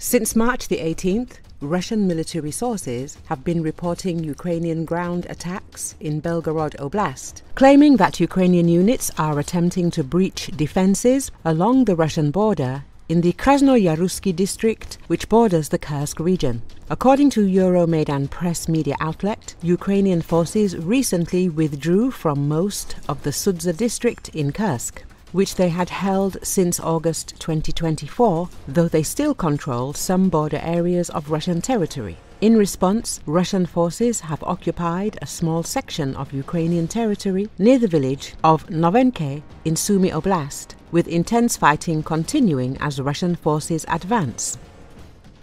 Since March the 18th, Russian military sources have been reporting Ukrainian ground attacks in Belgorod Oblast, claiming that Ukrainian units are attempting to breach defenses along the Russian border in the Krasnoyaruski district, which borders the Kursk region. According to Euromaidan press media outlet, Ukrainian forces recently withdrew from most of the Sudza district in Kursk, which they had held since August 2024, though they still control some border areas of Russian territory. In response, Russian forces have occupied a small section of Ukrainian territory near the village of Novenke in Sumy Oblast, with intense fighting continuing as Russian forces advance.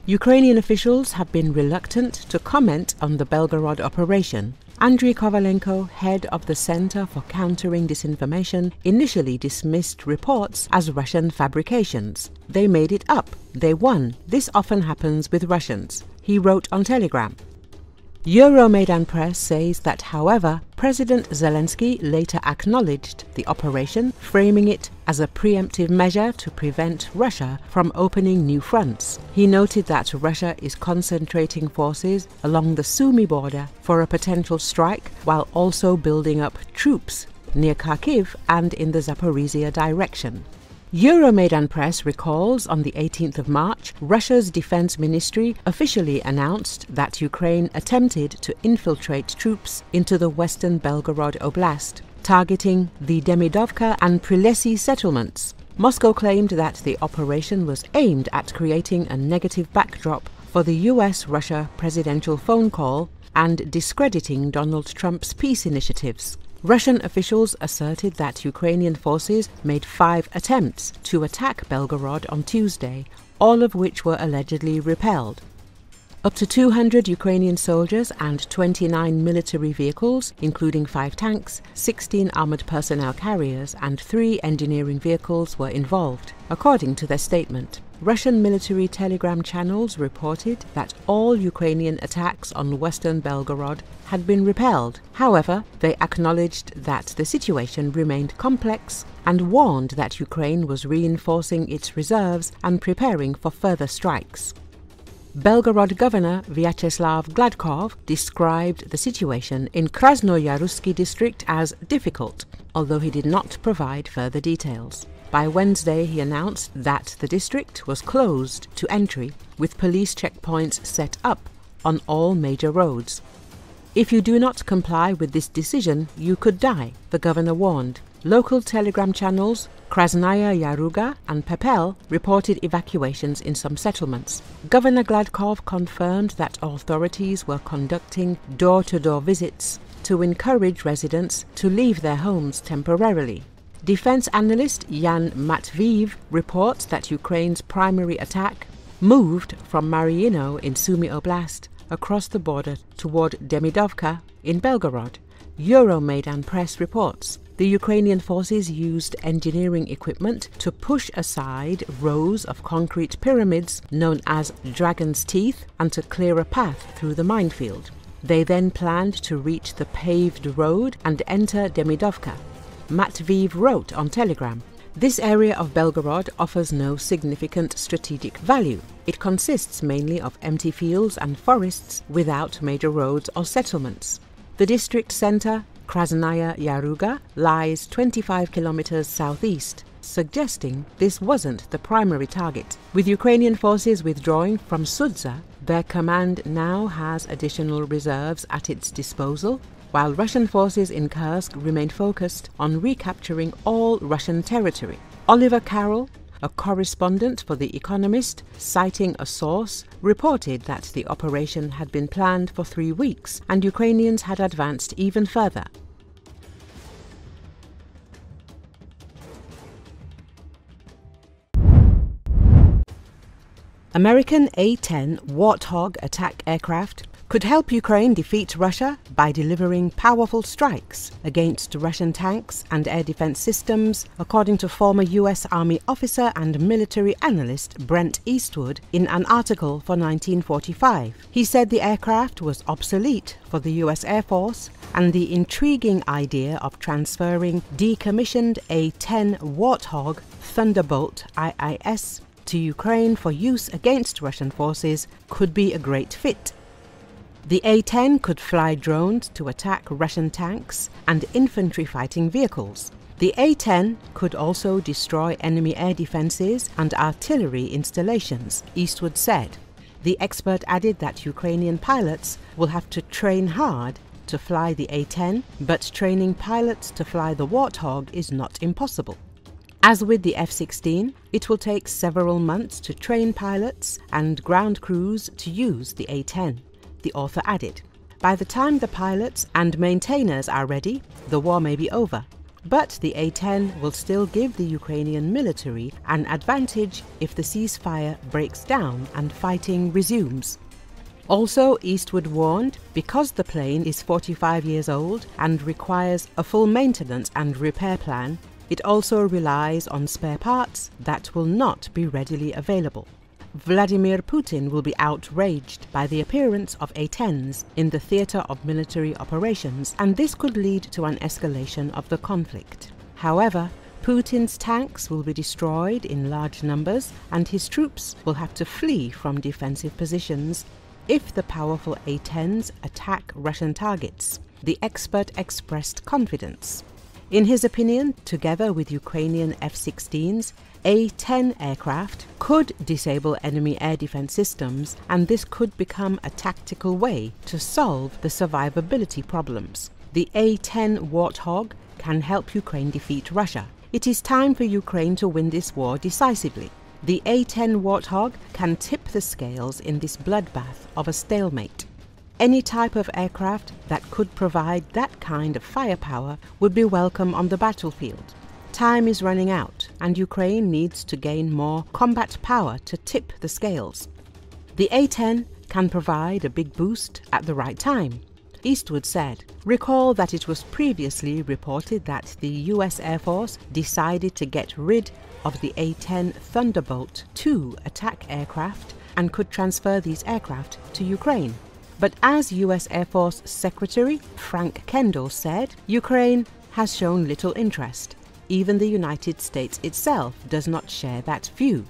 Ukrainian officials have been reluctant to comment on the Belgorod operation. Andriy Kovalenko, head of the Center for Countering Disinformation, initially dismissed reports as Russian fabrications. They made it up. They won. This often happens with Russians, he wrote on Telegram. Euromaidan press says that, however, President Zelensky later acknowledged the operation, framing it as a preemptive measure to prevent Russia from opening new fronts. He noted that Russia is concentrating forces along the Sumy border for a potential strike, while also building up troops near Kharkiv and in the Zaporizhia direction. Euromaidan press recalls on the 18th of March, Russia's defense ministry officially announced that Ukraine attempted to infiltrate troops into the western Belgorod Oblast, targeting the Demidovka and Prilesy settlements. Moscow claimed that the operation was aimed at creating a negative backdrop for the US-Russia presidential phone call and discrediting Donald Trump's peace initiatives. Russian officials asserted that Ukrainian forces made 5 attempts to attack Belgorod on Tuesday, all of which were allegedly repelled. Up to 200 Ukrainian soldiers and 29 military vehicles, including 5 tanks, 16 armored personnel carriers and 3 engineering vehicles were involved, according to their statement. Russian military telegram channels reported that all Ukrainian attacks on western Belgorod had been repelled. However, they acknowledged that the situation remained complex and warned that Ukraine was reinforcing its reserves and preparing for further strikes. Belgorod Governor Vyacheslav Gladkov described the situation in Krasnoyaruski district as difficult, although he did not provide further details. By Wednesday, he announced that the district was closed to entry, with police checkpoints set up on all major roads. If you do not comply with this decision, you could die, the governor warned. Local telegram channels, Krasnaya Yaruga and Pepel, reported evacuations in some settlements. Governor Gladkov confirmed that authorities were conducting door-to-door visits to encourage residents to leave their homes temporarily. Defense analyst Yan Matviv reports that Ukraine's primary attack moved from Mariino in Sumy Oblast across the border toward Demidovka in Belgorod. Euromaidan press reports the Ukrainian forces used engineering equipment to push aside rows of concrete pyramids known as Dragon's Teeth and to clear a path through the minefield. They then planned to reach the paved road and enter Demidovka. Matviv wrote on Telegram, "This area of Belgorod offers no significant strategic value. It consists mainly of empty fields and forests without major roads or settlements. The district center, Krasnaya Yaruga, lies 25 kilometers southeast, suggesting this wasn't the primary target. With Ukrainian forces withdrawing from Sudza, their command now has additional reserves at its disposal, while Russian forces in Kursk remain focused on recapturing all Russian territory." Oliver Carroll, a correspondent for The Economist, citing a source, reported that the operation had been planned for 3 weeks and Ukrainians had advanced even further. American A-10 Warthog attack aircraft could help Ukraine defeat Russia by delivering powerful strikes against Russian tanks and air defense systems, according to former US Army officer and military analyst Brent Eastwood in an article for 1945. He said the aircraft was obsolete for the US Air Force, and the intriguing idea of transferring decommissioned A-10 Warthog Thunderbolt IIS to Ukraine for use against Russian forces could be a great fit. The A-10 could fly drones to attack Russian tanks and infantry fighting vehicles. The A-10 could also destroy enemy air defences and artillery installations, Eastwood said. The expert added that Ukrainian pilots will have to train hard to fly the A-10, but training pilots to fly the Warthog is not impossible. As with the F-16, it will take several months to train pilots and ground crews to use the A-10, the author added. By the time the pilots and maintainers are ready, the war may be over. But the A-10 will still give the Ukrainian military an advantage if the ceasefire breaks down and fighting resumes. Also, Eastwood warned, because the plane is 45 years old and requires a full maintenance and repair plan, it also relies on spare parts that will not be readily available. Vladimir Putin will be outraged by the appearance of A-10s in the theatre of military operations, and this could lead to an escalation of the conflict. However, Putin's tanks will be destroyed in large numbers, and his troops will have to flee from defensive positions if the powerful A-10s attack Russian targets. The expert expressed confidence. In his opinion, together with Ukrainian F-16s, A-10 aircraft could disable enemy air defense systems, and this could become a tactical way to solve the survivability problems. The A-10 Warthog can help Ukraine defeat Russia. It is time for Ukraine to win this war decisively. The A-10 Warthog can tip the scales in this bloodbath of a stalemate. Any type of aircraft that could provide that kind of firepower would be welcome on the battlefield. Time is running out, and Ukraine needs to gain more combat power to tip the scales. The A-10 can provide a big boost at the right time, Eastwood said. Recall that it was previously reported that the US Air Force decided to get rid of the A-10 Thunderbolt II attack aircraft and could transfer these aircraft to Ukraine. But as US Air Force Secretary Frank Kendall said, Ukraine has shown little interest. Even the United States itself does not share that view.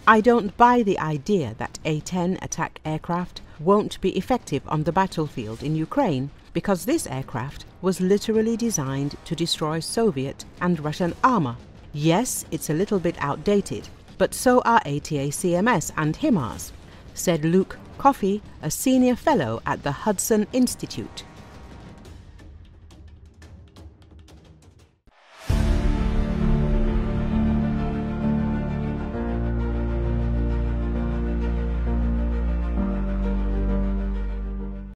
I don't buy the idea that A-10 attack aircraft won't be effective on the battlefield in Ukraine, because this aircraft was literally designed to destroy Soviet and Russian armor. Yes, it's a little bit outdated, but so are ATACMS and HIMARS, said Luke Coffey, a senior fellow at the Hudson Institute.